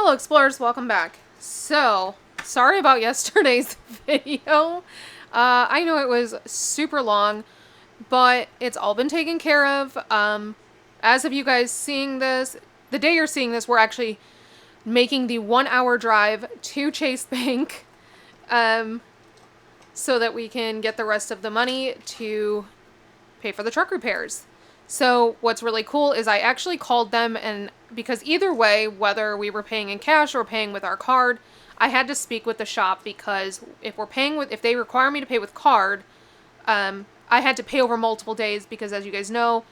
Hello explorers, welcome back. So, sorry about yesterday's video. I know it was super long, but it's all been taken care of. As of you guys seeing this, the day you're seeing this, we're actually making the 1 hour drive to Chase Bank, so that we can get the rest of the money to pay for the truck repairs. So what's really cool is I actually called them, and because either way, whether we were paying in cash or paying with our card, I had to speak with the shop because if they require me to pay with card, I had to pay over multiple days because, as you guys know,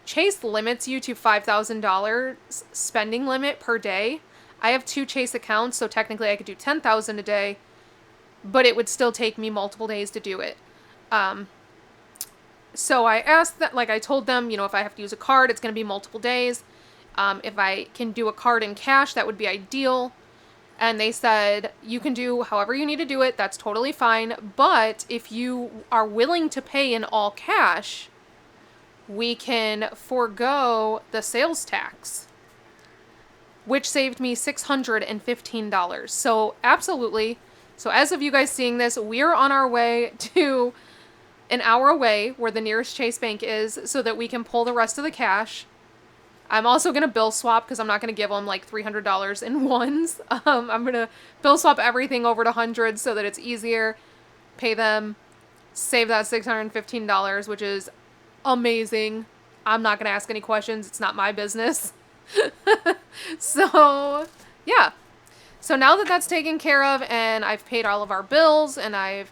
Chase limits you to $5,000 spending limit per day. I have 2 Chase accounts, so technically I could do $10,000 a day, but it would still take me multiple days to do it. So I asked that, like I told them, if I have to use a card, it's going to be multiple days. If I can do a card in cash, that would be ideal. And they said, you can do however you need to do it. That's totally fine. But if you are willing to pay in all cash, we can forego the sales tax, which saved me $615. So absolutely. So as of you guys seeing this, we're on our way to an hour away where the nearest Chase Bank is so that we can pull the rest of the cash. I'm also going to bill swap because I'm not going to give them like $300 in ones. I'm going to bill swap everything over to hundreds so that it's easier. Pay them, save that $615, which is amazing. I'm not going to ask any questions. It's not my business. So, yeah. So now that that's taken care of and I've paid all of our bills and I've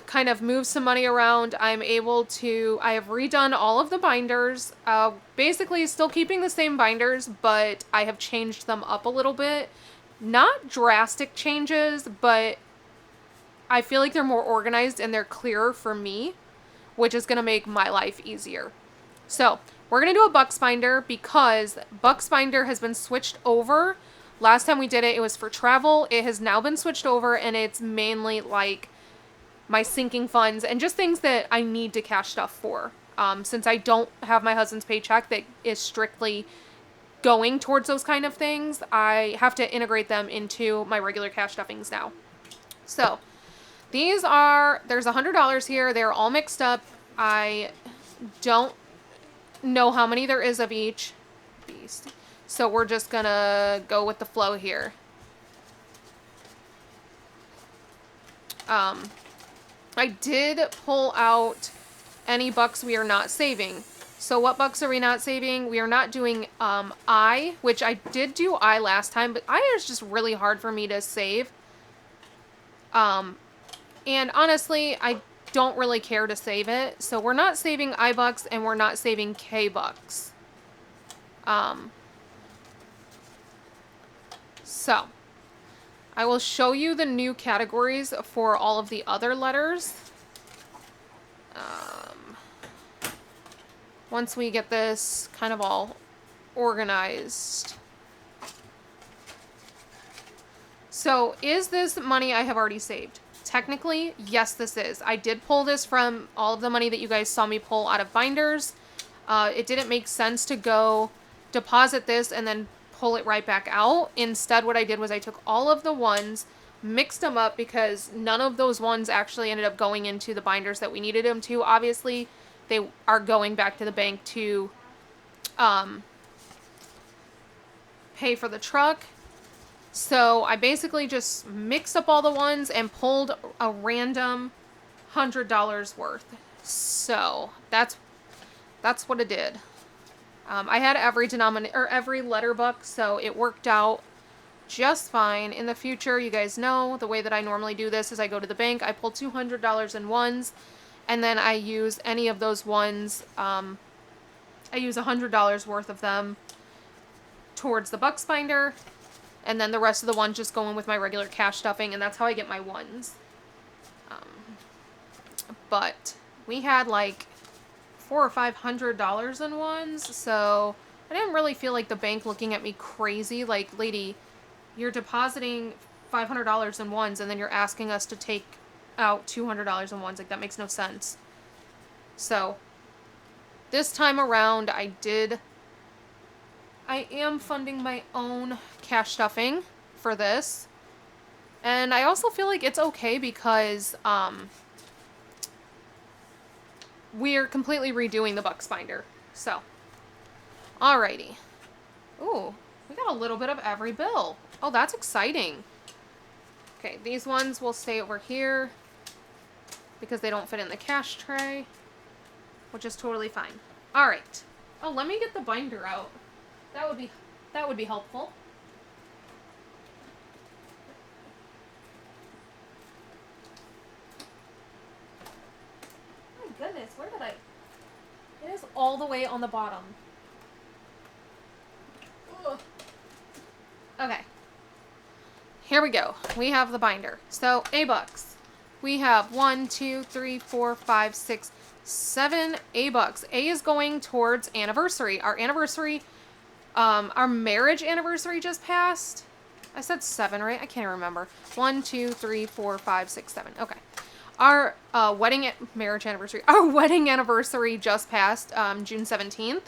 kind of move some money around, I have redone all of the binders, basically still keeping the same binders, but I have changed them up a little bit. Not drastic changes, but I feel like they're more organized and they're clearer for me, which is going to make my life easier. So we're going to do a Bucks binder because Bucks binder has been switched over. Last time we did it, it was for travel. It has now been switched over and it's mainly like my sinking funds and just things that I need to cash stuff for. Since I don't have my husband's paycheck that is strictly going towards those kind of things, I have to integrate them into my regular cash stuffings now. So there's $100 here. They're all mixed up. I don't know how many there is of each. So we're just gonna go with the flow here. I did pull out any bucks we are not saving. So what bucks are we not saving? We are not doing I, which I did do I last time, but I is just really hard for me to save. And honestly, I don't really care to save it. So we're not saving I bucks and we're not saving K bucks. So I will show you the new categories for all of the other letters. Once we get this kind of all organized. So is this money I have already saved? Technically, yes, this is. I did pull this from all of the money that you guys saw me pull out of binders. It didn't make sense to go deposit this and then pull it right back out. Instead, what I did was I took all of the ones, mixed them up because none of those ones actually ended up going into the binders that we needed them to. Obviously, they are going back to the bank to pay for the truck. So I basically just mixed up all the ones and pulled a random $100 worth. So that's what it did. I had every letter buck, so it worked out just fine. In the future, you guys know the way that I normally do this is I go to the bank, I pull $200 in ones, and then I use any of those ones. I use $100 worth of them towards the bucks binder, and then the rest of the ones just go in with my regular cash stuffing, and that's how I get my ones. But we had like $400 or $500 in ones, so I didn't really feel like the bank looking at me crazy, like, lady, you're depositing $500 in ones and then you're asking us to take out $200 in ones. Like, that makes no sense. So this time around I did I am funding my own cash stuffing for this. And I also feel like it's okay because we're completely redoing the Bucks binder. So, alrighty. Ooh, we got a little bit of every bill. Oh, that's exciting. Okay, these ones will stay over here because they don't fit in the cash tray, which is totally fine. Alright. Oh, let me get the binder out. That would be helpful. My goodness, where did I... It is all the way on the bottom. Ugh. Okay. Here we go. We have the binder. So, A-Bucks. We have 1, 2, 3, 4, 5, 6, 7 A-Bucks. A is going towards anniversary. Our anniversary, our marriage anniversary just passed. I said 7, right? I can't remember. 1, 2, 3, 4, 5, 6, 7. Okay. Our marriage anniversary. Our wedding anniversary just passed June 17th.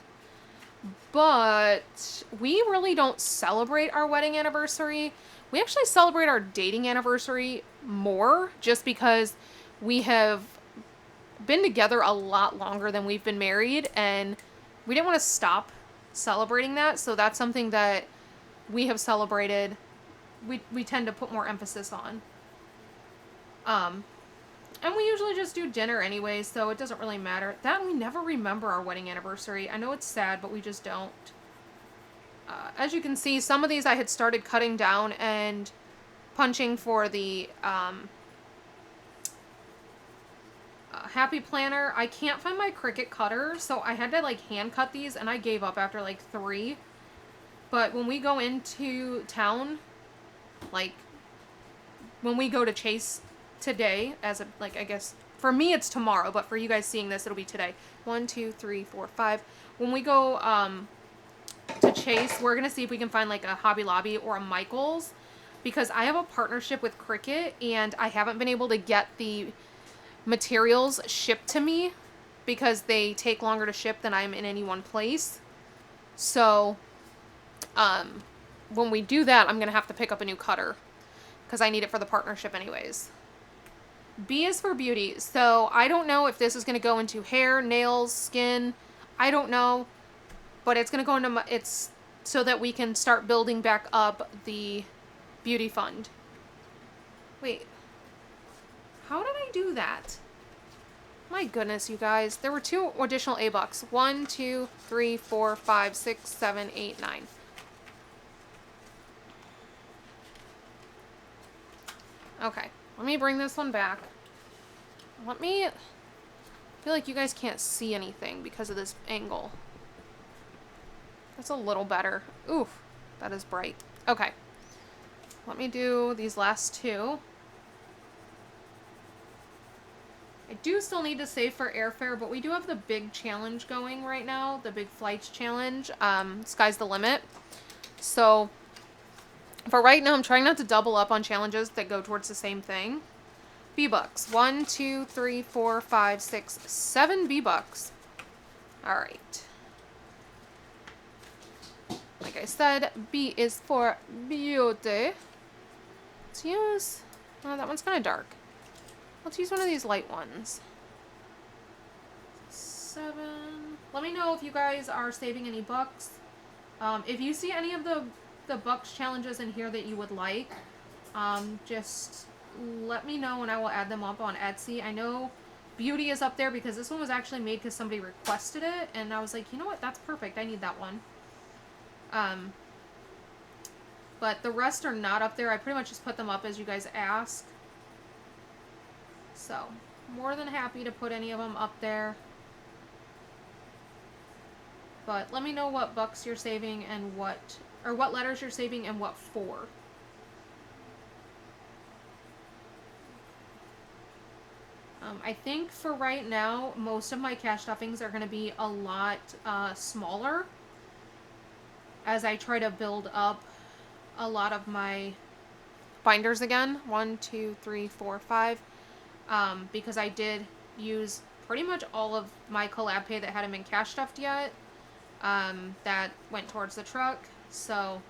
But we really don't celebrate our wedding anniversary. We actually celebrate our dating anniversary more just because we have been together a lot longer than we've been married, and we didn't want to stop celebrating that. So that's something that we have celebrated. We tend to put more emphasis on. And we usually just do dinner anyway, so it doesn't really matter. That we never remember our wedding anniversary. I know it's sad, but we just don't. As you can see, some of these I had started cutting down and punching for the Happy Planner. I can't find my Cricut cutter, so I had to like hand cut these, and I gave up after like 3. But when we go into town, like when we go to Chase today, as a, like, I guess for me it's tomorrow, but for you guys seeing this, it'll be today. 1, 2, 3, 4, 5. When we go to Chase, we're gonna see if we can find like a Hobby Lobby or a Michael's, because I have a partnership with Cricut and I haven't been able to get the materials shipped to me because they take longer to ship than I'm in any one place. So when we do that, I'm gonna have to pick up a new cutter because I need it for the partnership anyways. B is for beauty. So I don't know if this is going to go into hair, nails, skin. I don't know. But it's going to go into it's so that we can start building back up the beauty fund. Wait. How did I do that? My goodness, you guys. There were 2 additional A-Bucks. 1, 2, 3, 4, 5, 6, 7, 8, 9. Okay. Let me bring this one back. I feel like you guys can't see anything because of this angle. That's a little better. Oof, that is bright. Okay. Let me do these last 2. I do still need to save for airfare, but we do have the big challenge going right now. The big flights challenge. Sky's the limit. So for right now, I'm trying not to double up on challenges that go towards the same thing. B-Bucks. 1, 2, 3, 4, 5, 6, 7 B-Bucks. Alright. Like I said, B is for beauty. Let's use... Oh, that one's kind of dark. Let's use one of these light ones. 7. Let me know if you guys are saving any bucks. If you see any of the bucks challenges in here that you would like, just let me know and I will add them up on Etsy. I know beauty is up there because this one was actually made because somebody requested it, and I was like, you know what, that's perfect, I need that one. But the rest are not up there. I pretty much just put them up as you guys ask. So, more than happy to put any of them up there. But let me know what bucks you're saving and what letters you're saving and what for. I think for right now, most of my cash stuffings are going to be a lot smaller as I try to build up a lot of my binders again. 1, 2, 3, 4, 5. Because I did use pretty much all of my collab pay that hadn't been cash stuffed yet. that went towards the truck. So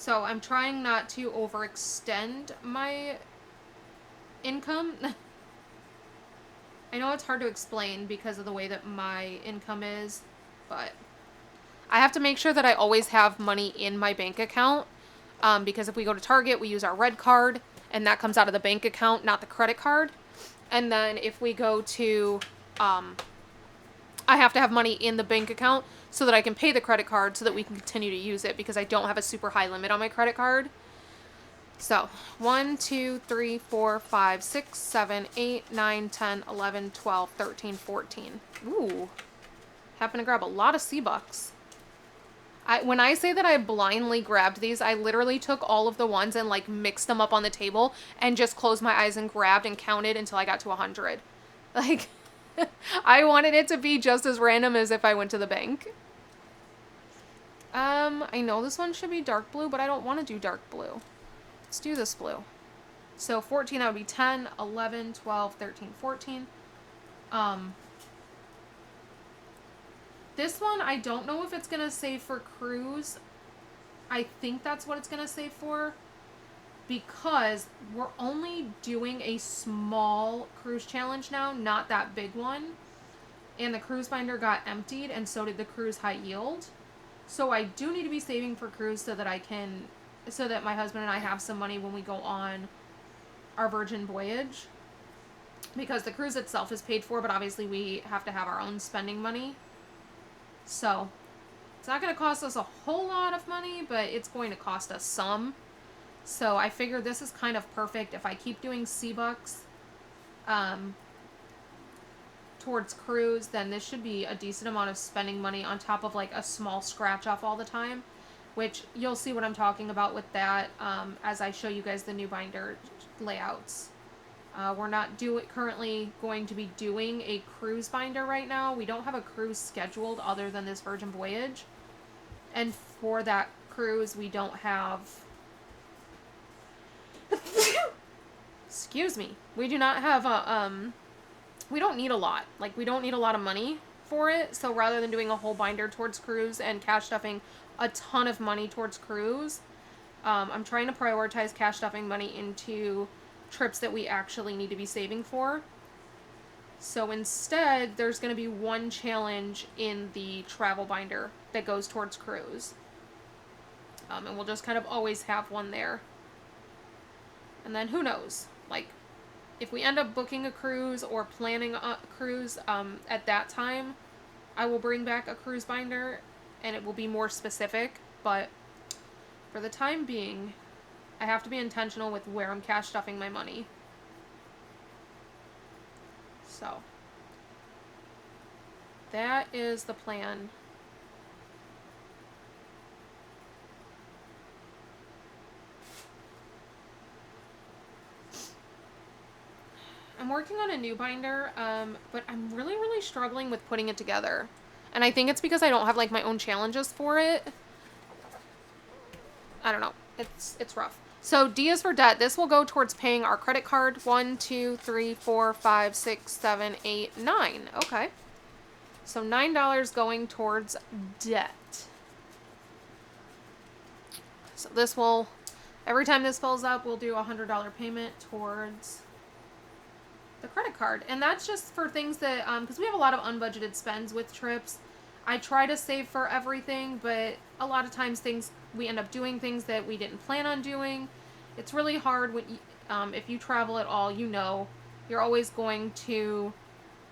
I'm trying not to overextend my income. I know it's hard to explain because of the way that my income is, but I have to make sure that I always have money in my bank account, because if we go to Target, we use our red card, and that comes out of the bank account, not the credit card. And then if we go to, I have to have money in the bank account so that I can pay the credit card so that we can continue to use it, because I don't have a super high limit on my credit card. So 1, 2, 3, 4, 5, 6, 7, 8, 9, 10, 11, 12, 13, 14. Ooh. Happened to grab a lot of C-Bucks. When I say that I blindly grabbed these, I literally took all of the ones and like mixed them up on the table and just closed my eyes and grabbed and counted until I got to 100. Like, I wanted it to be just as random as if I went to the bank. I know this one should be dark blue, but I don't want to do dark blue. Let's do this blue. So 14, that would be 10, 11, 12, 13, 14. This one, I don't know if it's going to save for cruise. I think that's what it's going to save for, because we're only doing a small cruise challenge now, not that big one. And the cruise binder got emptied, and so did the cruise high yield. So I do need to be saving for cruise so that my husband and I have some money when we go on our Virgin voyage. Because the cruise itself is paid for, but obviously we have to have our own spending money. So it's not going to cost us a whole lot of money, but it's going to cost us some. So I figure this is kind of perfect. If I keep doing C-Bucks towards cruise, then this should be a decent amount of spending money on top of like a small scratch off all the time, which you'll see what I'm talking about with that as I show you guys the new binder layouts. We're not currently going to be doing a cruise binder right now. We don't have a cruise scheduled other than this Virgin voyage. And for that cruise, we don't have... Excuse me. We do not have a... We don't need a lot. Like, we don't need a lot of money for it. So rather than doing a whole binder towards cruise and cash stuffing a ton of money towards cruise, I'm trying to prioritize cash stuffing money into trips that we actually need to be saving for. So instead, there's going to be one challenge in the travel binder that goes towards cruise. And we'll just kind of always have one there. And then who knows? Like, if we end up booking a cruise or planning a cruise at that time, I will bring back a cruise binder and it will be more specific. But for the time being, I have to be intentional with where I'm cash stuffing my money. So that is the plan. I'm working on a new binder, but I'm really struggling with putting it together. And I think it's because I don't have like my own challenges for it. I don't know. It's rough. So D is for debt. This will go towards paying our credit card. 1, 2, 3, 4, 5, 6, 7, 8, 9. Okay. So $9 going towards debt. So this will, every time this fills up, we'll do a $100 payment towards the credit card. And that's just for things that, because we have a lot of unbudgeted spends with trips. I try to save for everything, but a lot of times we end up doing things that we didn't plan on doing. It's really hard when if you travel at all, you know, you're always going to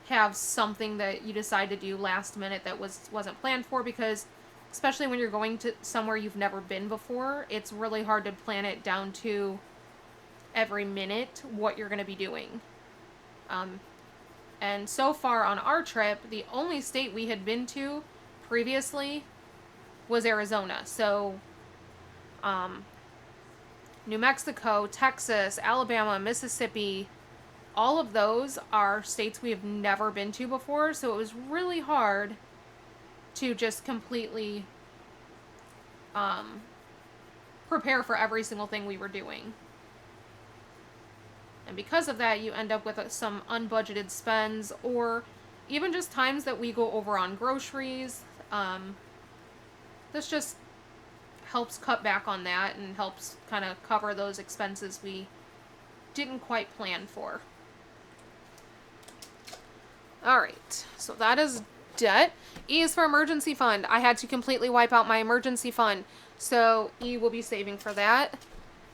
have something that you decide to do last minute that wasn't planned for, because especially when you're going to somewhere you've never been before, it's really hard to plan it down to every minute what you're going to be doing. And so far on our trip, the only state we had been to previously was Arizona. So, New Mexico, Texas, Alabama, Mississippi, all of those are states we have never been to before. So it was really hard to just completely prepare for every single thing we were doing. And because of that, you end up with some unbudgeted spends, or even just times that we go over on groceries. This just helps cut back on that and helps kind of cover those expenses we didn't quite plan for. Alright, so that is debt. E is for emergency fund. I had to completely wipe out my emergency fund, so E will be saving for that.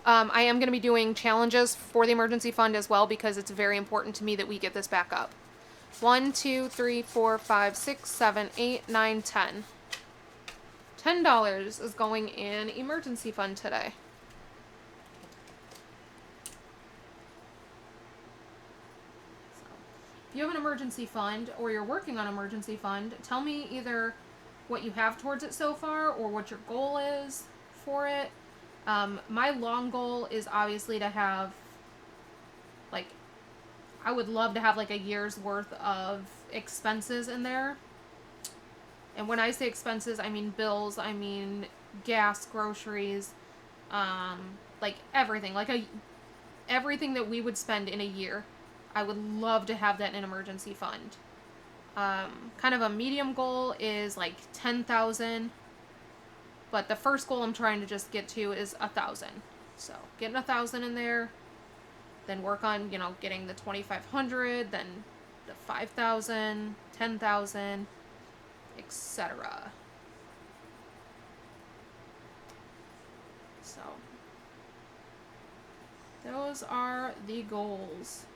I am going to be doing challenges for the emergency fund as well, because it's very important to me that we get this back up. 1, 2, 3, 4, 5, 6, 7, 8, 9, 10. $10 is going in emergency fund today. If you have an emergency fund, or you're working on emergency fund, tell me either what you have towards it so far, or what your goal is for it. My long goal is obviously to have, like, I would love to have like a year's worth of expenses in there. And when I say expenses, I mean bills, I mean gas, groceries, like everything, everything that we would spend in a year. I would love to have that in an emergency fund. Kind of a medium goal is like 10,000, but the first goal I'm trying to just get to is 1,000. So getting 1,000 in there, then work on, getting the 2,500, then the 5,000, 10,000, etc. So those are the goals.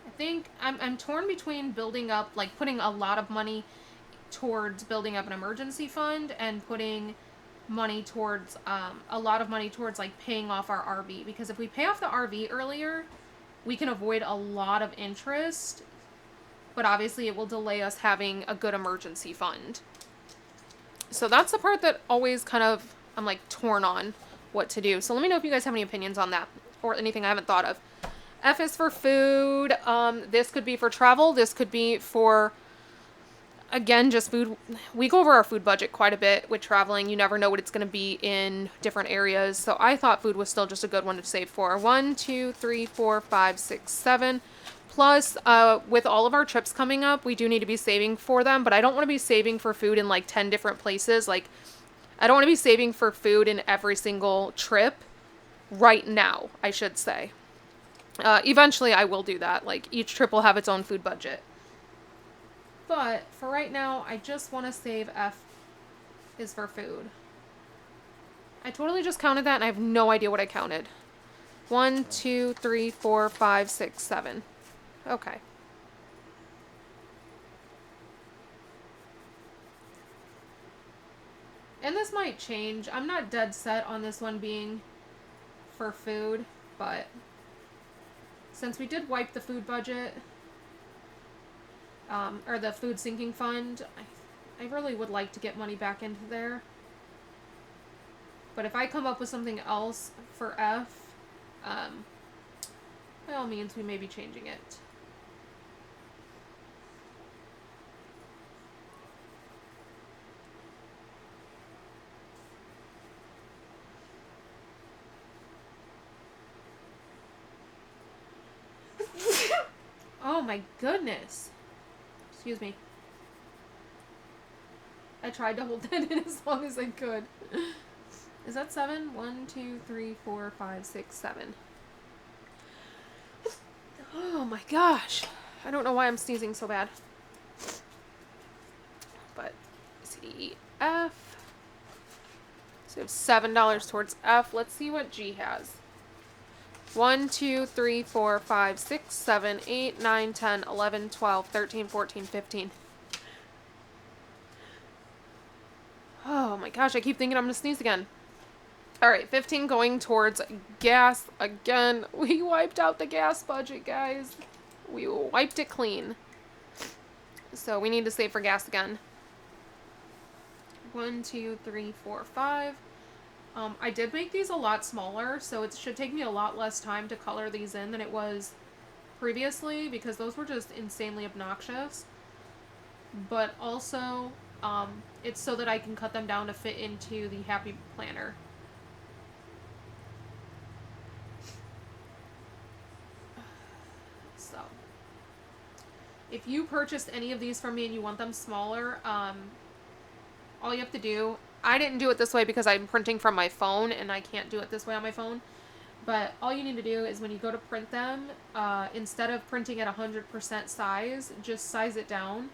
I think I'm torn between building up, like putting a lot of money towards building up an emergency fund, and putting money towards, a lot of money towards like paying off our RV. Because if we pay off the RV earlier, we can avoid a lot of interest, but obviously it will delay us having a good emergency fund. So that's the part that always kind of, I'm like torn on what to do. So let me know if you guys have any opinions on that, or anything I haven't thought of. F is for food. This could be for travel. This could be for, again, just food. We go over our food budget quite a bit with traveling. You never know what it's going to be in different areas. So I thought food was still just a good one to save for. 1, 2, 3, 4, 5, 6, 7. Plus, with all of our trips coming up, we do need to be saving for them. But I don't want to be saving for food in like 10 different places. Like, I don't want to be saving for food in every single trip right now, I should say. Eventually I will do that. Like, each trip will have its own food budget. But for right now, I just want to save F is for food. I totally just counted that and I have no idea what I counted. 1, 2, 3, 4, 5, 6, 7. Okay. And this might change. I'm not dead set on this one being for food, but since we did wipe the food budget, or the food sinking fund, I really would like to get money back into there. But if I come up with something else for F, by all means, we may be changing it. Oh my goodness. Excuse me. I tried to hold that in as long as I could. Is that 7? 1, 2, 3, 4, 5, 6, 7. Oh my gosh. I don't know why I'm sneezing so bad. But C, D, E, F. So we have $7 towards F. Let's see what G has. 1, 2, 3, 4, 5, 6, 7, 8, 9, 10, 11, 12, 13, 14, 15. Oh my gosh, I keep thinking I'm going to sneeze again. Alright, 15 going towards gas again. We wiped out the gas budget, guys. We wiped it clean. So we need to save for gas again. 1, 2, 3, 4, 5. I did make these a lot smaller, so it should take me a lot less time to color these in than it was previously, because those were just insanely obnoxious. But also, it's so that I can cut them down to fit into the Happy Planner. if you purchased any of these from me and you want them smaller, all you have to do, I didn't do it this way because I'm printing from my phone and I can't do it this way on my phone. But all you need to do is when you go to print them, instead of printing at 100% size, just size it down.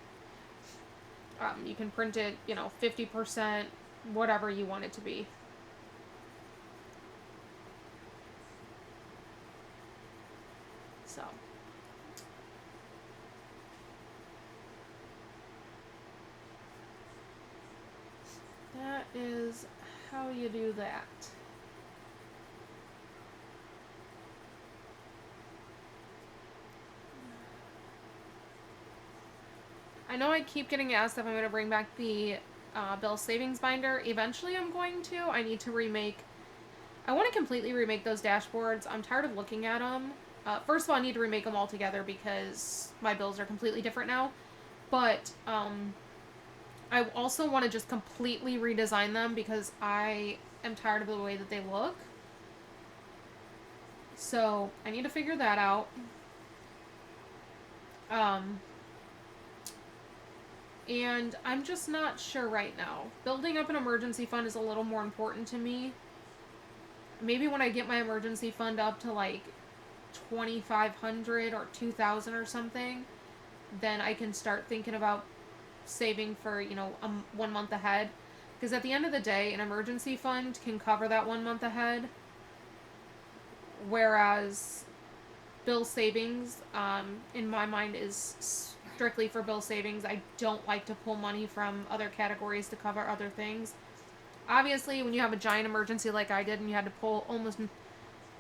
You can print it, 50%, whatever you want it to be. So. That is how you do that. I know I keep getting asked if I'm going to bring back the bill savings binder. Eventually I'm going to. I need to remake. I want to completely remake those dashboards. I'm tired of looking at them. First of all, I need to remake them all together because my bills are completely different now. But I also want to just completely redesign them because I am tired of the way that they look. So I need to figure that out. And I'm just not sure right now. Building up an emergency fund is a little more important to me. Maybe when I get my emergency fund up to like 2,500 or 2,000 or something, then I can start thinking about saving for, 1 month ahead. Because at the end of the day, an emergency fund can cover that 1 month ahead. Whereas bill savings, in my mind, is strictly for bill savings. I don't like to pull money from other categories to cover other things. Obviously, when you have a giant emergency like I did and you had to pull almost,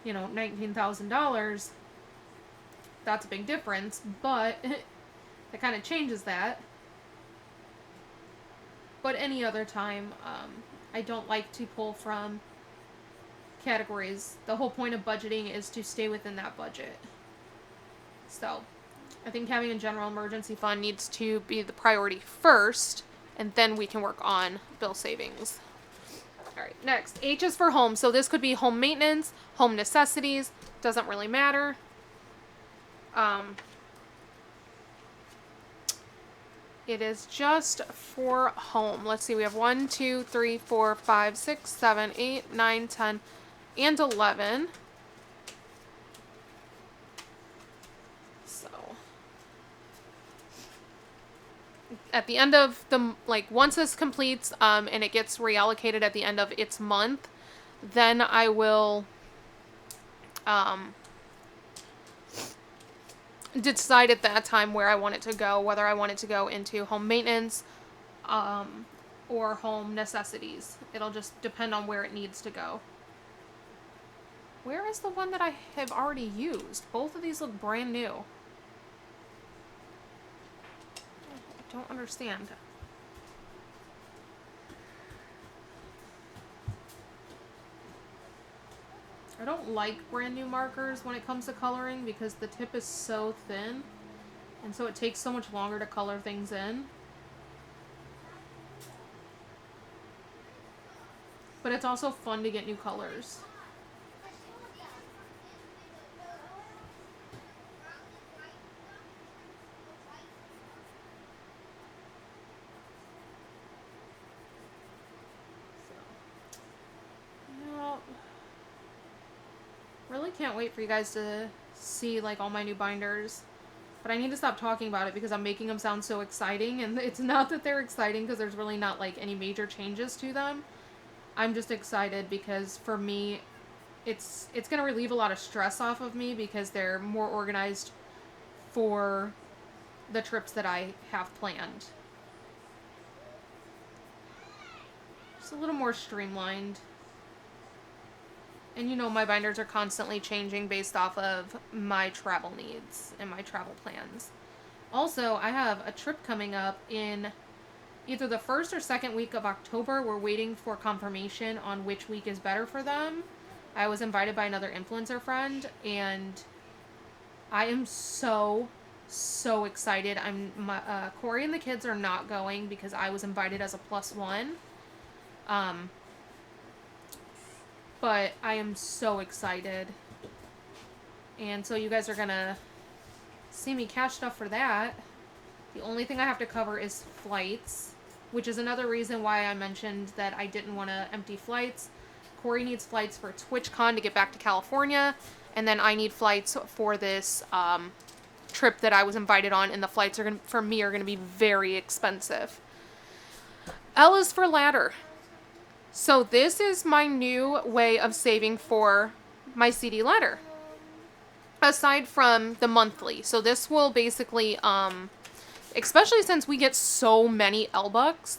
$19,000, that's a big difference, but that kind of changes that. But any other time, I don't like to pull from categories. The whole point of budgeting is to stay within that budget. So, I think having a general emergency fund needs to be the priority first, and then we can work on bill savings. All right, next, H is for home. So this could be home maintenance, home necessities, doesn't really matter. It is just for home. Let's see, we have 1, 2, 3, 4, 5, 6, 7, 8, 9, 10, and 11. So at the end of the, once this completes and it gets reallocated at the end of its month, then I will decide at that time where I want it to go, whether I want it to go into home maintenance or home necessities. It'll just depend on where it needs to go. Where is the one that I have already used? Both of these look brand new. I don't understand. I don't like brand new markers when it comes to coloring because the tip is so thin, and so it takes so much longer to color things in. But it's also fun to get new colors. Really can't wait for you guys to see all my new binders, but I need to stop talking about it because I'm making them sound so exciting, and it's not that they're exciting because there's really not any major changes to them. I'm just excited because for me it's going to relieve a lot of stress off of me because they're more organized for the trips that I have planned. Just a little more streamlined. And my binders are constantly changing based off of my travel needs and my travel plans. Also, I have a trip coming up in either the first or second week of October. We're waiting for confirmation on which week is better for them. I was invited by another influencer friend, and I am so excited. Corey and the kids are not going because I was invited as a +1. But I am so excited. And so you guys are going to see me cash stuff for that. The only thing I have to cover is flights, which is another reason why I mentioned that I didn't want to empty flights. Corey needs flights for TwitchCon to get back to California, and then I need flights for this trip that I was invited on, and the flights are for me are going to be very expensive. L is for ladder. So this is my new way of saving for my CD ladder. Aside from the monthly. So this will basically, especially since we get so many L-Bucks,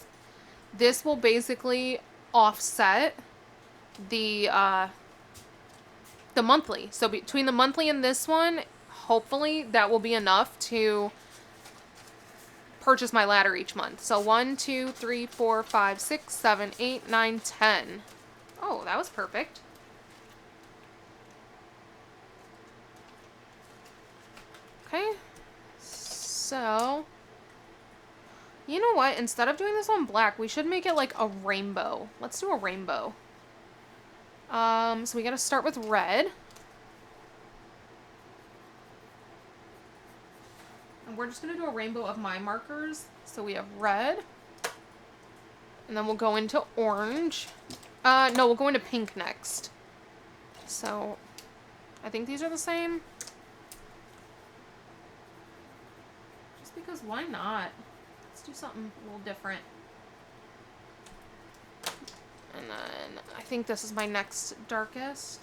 this will basically offset the monthly. So between the monthly and this one, hopefully that will be enough to purchase my ladder each month. So 1, 2, 3, 4, 5, 6, 7, 8, 9, 10. Oh, that was perfect. Okay, so, you know what? Instead of doing this on black, we should make it like a rainbow. Let's do a rainbow. So we gotta start with red. And we're just gonna do a rainbow of my markers. So we have red. And then we'll go into orange. No, we'll go into pink next. So, I think these are the same. Because why not? Let's do something a little different. And then I think this is my next darkest.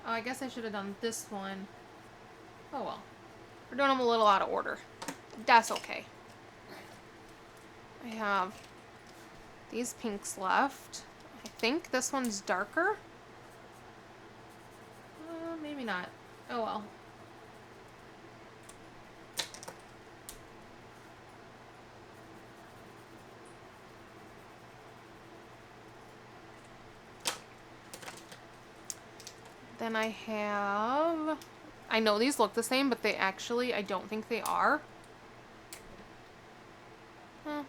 Oh, I guess I should have done this one. Oh well. We're doing them a little out of order. That's okay. I have these pinks left. I think this one's darker. Maybe not. Oh well. Then I have... I know these look the same, but they actually, I don't think they are.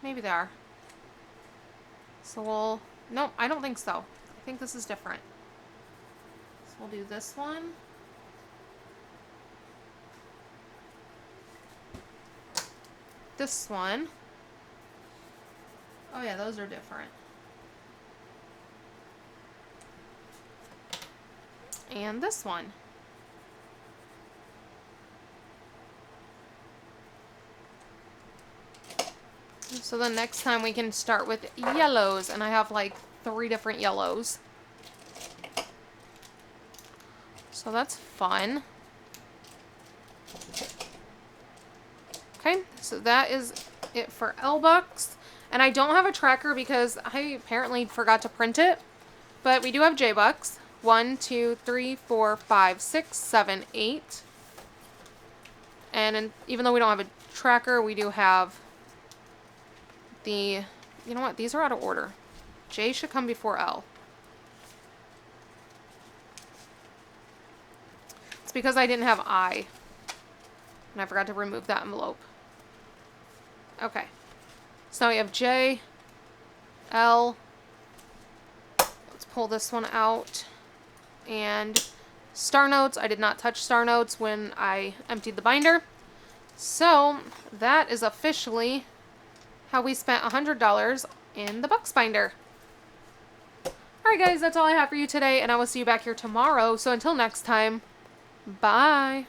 Maybe they are. So we'll... Nope, I don't think so. I think this is different. So we'll do this one. This one. Oh yeah, those are different. And this one. So the next time we can start with yellows, and I have like 3 different yellows. So that's fun. Okay, so that is it for L-Bucks. And I don't have a tracker because I apparently forgot to print it. But we do have J-Bucks. 1, 2, 3, 4, 5, 6, 7, 8. And even though we don't have a tracker, we do have the... You know what? These are out of order. J should come before L. It's because I didn't have I. And I forgot to remove that envelope. Okay. So now we have J, L. Let's pull this one out. And star notes. I did not touch star notes when I emptied the binder. So that is officially how we spent $100 in the Bucks binder. Alright guys, that's all I have for you today, and I will see you back here tomorrow. So until next time, bye.